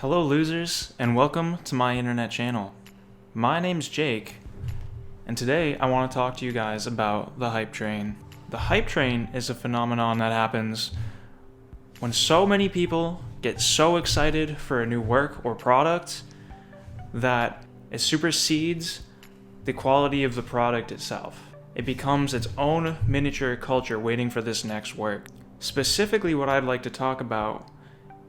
Hello losers, and welcome to my internet channel. My name's Jake, and today I want to talk to you guys about the hype train. The hype train is a phenomenon that happens when so many people get so excited for a new work or product that it supersedes the quality of the product itself. It becomes its own miniature culture waiting for this next work. Specifically, what I'd like to talk about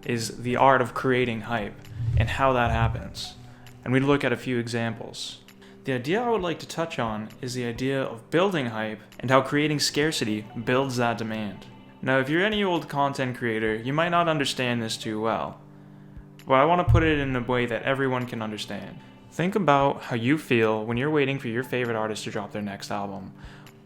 is the art of creating hype and how that happens. And we look at a few examples. The idea I would like to touch on is the idea of building hype and how creating scarcity builds that demand. Now, if you're any old content creator, you might not understand this too well, but I want to put it in a way that everyone can understand. Think about how you feel when you're waiting for your favorite artist to drop their next album.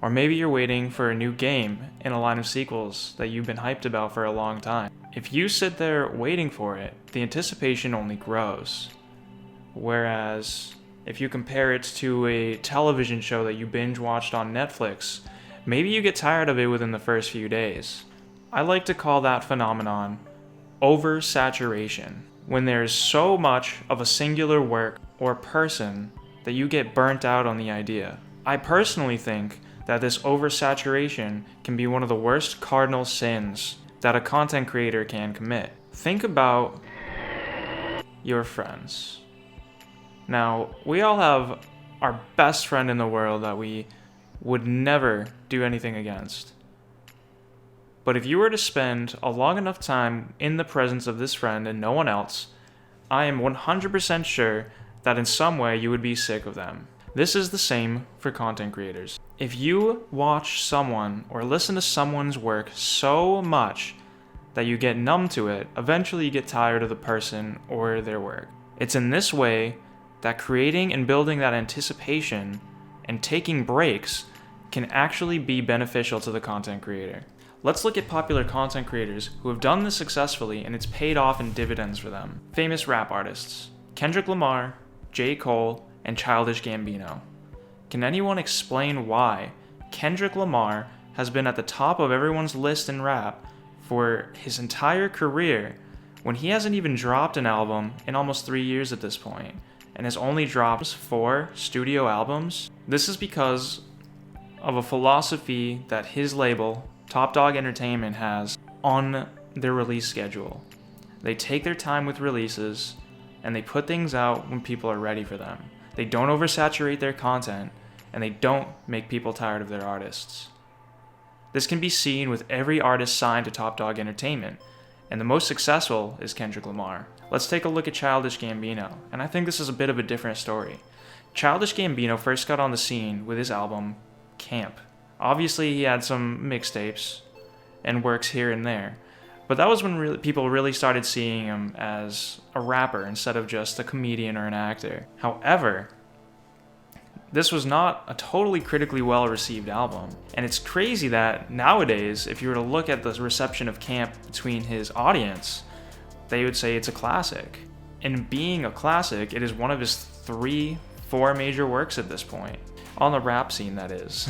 Or maybe you're waiting for a new game in a line of sequels that you've been hyped about for a long time. If you sit there waiting for it, the anticipation only grows. Whereas, if you compare it to a television show that you binge watched on Netflix, maybe you get tired of it within the first few days. I like to call that phenomenon oversaturation, when there's so much of a singular work or person that you get burnt out on the idea. I personally think that this oversaturation can be one of the worst cardinal sins that a content creator can commit. Think about your friends. Now, we all have our best friend in the world that we would never do anything against. But if you were to spend a long enough time in the presence of this friend and no one else, I am 100% sure that in some way you would be sick of them. This is the same for content creators. If you watch someone or listen to someone's work so much that you get numb to it, eventually you get tired of the person or their work. It's in this way that creating and building that anticipation and taking breaks can actually be beneficial to the content creator. Let's look at popular content creators who have done this successfully and it's paid off in dividends for them. Famous rap artists: Kendrick Lamar, J. Cole, and Childish Gambino. Can anyone explain why Kendrick Lamar has been at the top of everyone's list in rap for his entire career when he hasn't even dropped an album in almost 3 years at this point and has only dropped 4 studio albums? This is because of a philosophy that his label, Top Dog Entertainment, has on their release schedule. They take their time with releases and they put things out when people are ready for them. They don't oversaturate their content, and they don't make people tired of their artists. This can be seen with every artist signed to Top Dog Entertainment, and the most successful is Kendrick Lamar. Let's take a look at Childish Gambino, and I think this is a bit of a different story. Childish Gambino first got on the scene with his album, Camp. Obviously, he had some mixtapes and works here and there, but that was when people really started seeing him as a rapper instead of just a comedian or an actor. However, this was not a totally critically well-received album. And it's crazy that nowadays, if you were to look at the reception of Camp between his audience, they would say it's a classic. And being a classic, it is one of his 3-4 major works at this point. On the rap scene, that is.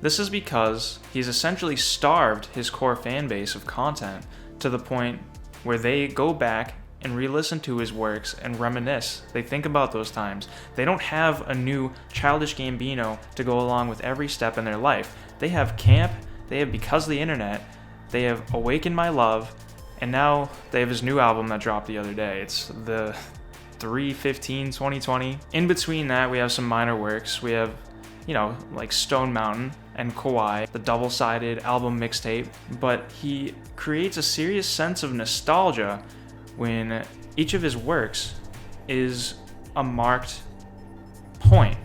This is because he's essentially starved his core fan base of content to the point where they go back and re-listen to his works and reminisce. They think about those times. They don't have a new Childish Gambino to go along with every step in their life. They have Camp, they have Because of the Internet, they have Awaken My Love, and now they have his new album that dropped the other day. It's the 3/15/2020. In between that, we have some minor works. We have, like Stone Mountain and Kauai, the double-sided album mixtape, but he creates a serious sense of nostalgia when each of his works is a marked point.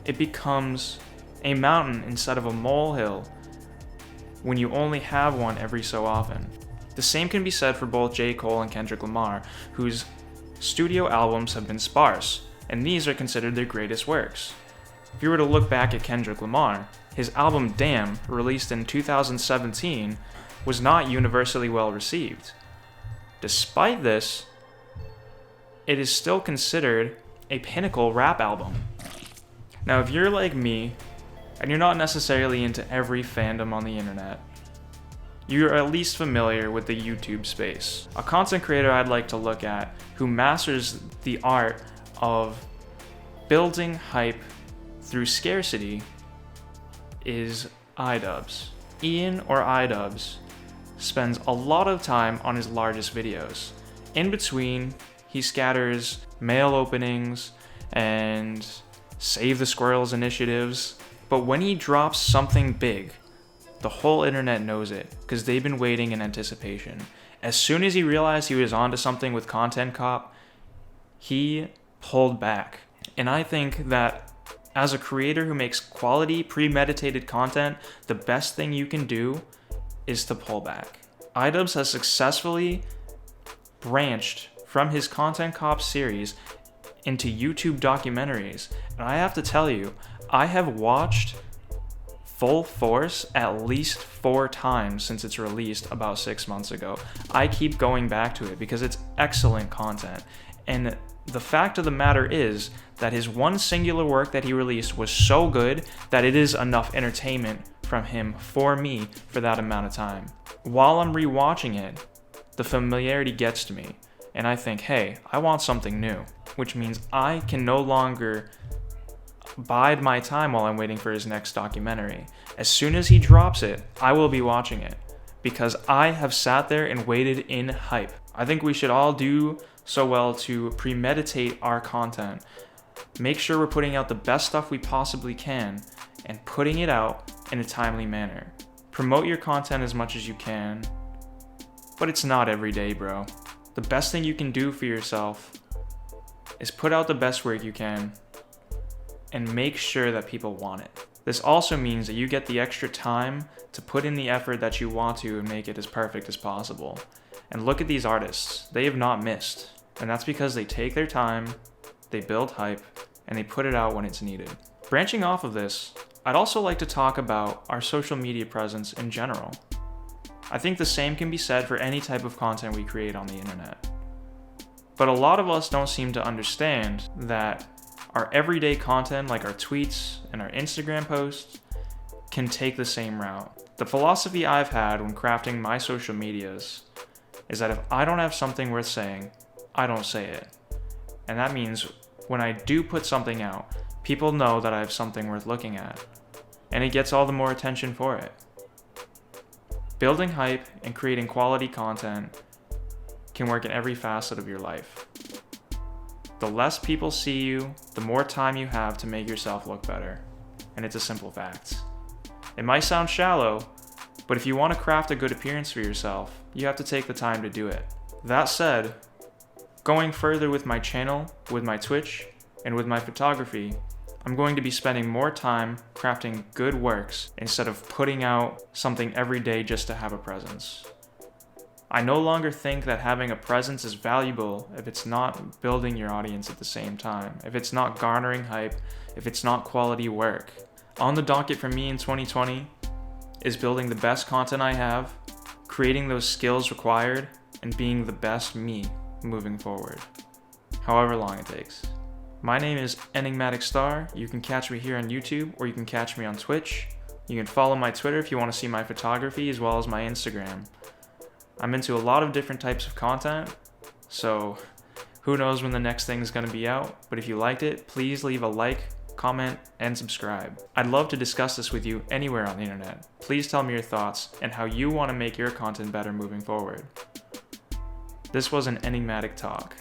It becomes a mountain instead of a molehill when you only have one every so often. The same can be said for both J. Cole and Kendrick Lamar, whose studio albums have been sparse, and these are considered their greatest works. If you were to look back at Kendrick Lamar, his album Damn, released in 2017, was not universally well received. Despite this, it is still considered a pinnacle rap album. Now, if you're like me, and you're not necessarily into every fandom on the internet, you're at least familiar with the YouTube space. A content creator I'd like to look at who masters the art of building hype through scarcity is iDubbbz. Ian, or iDubbbz, spends a lot of time on his largest videos. In between, he scatters mail openings and Save the Squirrels initiatives. But when he drops something big, the whole internet knows it because they've been waiting in anticipation. As soon as he realized he was onto something with Content Cop, he pulled back. And I think that as a creator who makes quality, premeditated content, the best thing you can do is to pull back. iDubbbz has successfully branched from his Content Cop series into YouTube documentaries. And I have to tell you, I have watched Full Force at least 4 times since it's released about 6 months ago. I keep going back to it because it's excellent content. And the fact of the matter is that his one singular work that he released was so good that it is enough entertainment from him for me for that amount of time. While I'm rewatching it, the familiarity gets to me, and I think, hey, I want something new, which means I can no longer bide my time while I'm waiting for his next documentary. As soon as he drops it, I will be watching it because I have sat there and waited in hype. I think we should all do so well to premeditate our content. Make sure we're putting out the best stuff we possibly can and putting it out in a timely manner. Promote your content as much as you can, but it's not every day, bro. The best thing you can do for yourself is put out the best work you can and make sure that people want it. This also means that you get the extra time to put in the effort that you want to and make it as perfect as possible. And look at these artists. They have not missed. And that's because they take their time, they build hype, and they put it out when it's needed. Branching off of this, I'd also like to talk about our social media presence in general. I think the same can be said for any type of content we create on the internet. But a lot of us don't seem to understand that our everyday content, like our tweets and our Instagram posts, can take the same route. The philosophy I've had when crafting my social medias is that if I don't have something worth saying, I don't say it. And that means when I do put something out, people know that I have something worth looking at. And it gets all the more attention for it. Building hype and creating quality content can work in every facet of your life. The less people see you, the more time you have to make yourself look better. And it's a simple fact. It might sound shallow, but if you want to craft a good appearance for yourself, you have to take the time to do it. That said, going further with my channel, with my Twitch, and with my photography, I'm going to be spending more time crafting good works instead of putting out something every day just to have a presence. I no longer think that having a presence is valuable if it's not building your audience at the same time, if it's not garnering hype, if it's not quality work. On the docket for me in 2020 is building the best content I have, creating those skills required, and being the best me moving forward, however long it takes. My name is Enigmatic Star. You can catch me here on YouTube, or you can catch me on Twitch. You can follow my Twitter if you want to see my photography, as well as my Instagram. I'm into a lot of different types of content, so who knows when the next thing is going to be out, but if you liked it, please leave a like, comment, and subscribe. I'd love to discuss this with you anywhere on the internet. Please tell me your thoughts and how you want to make your content better moving forward. This was an enigmatic talk.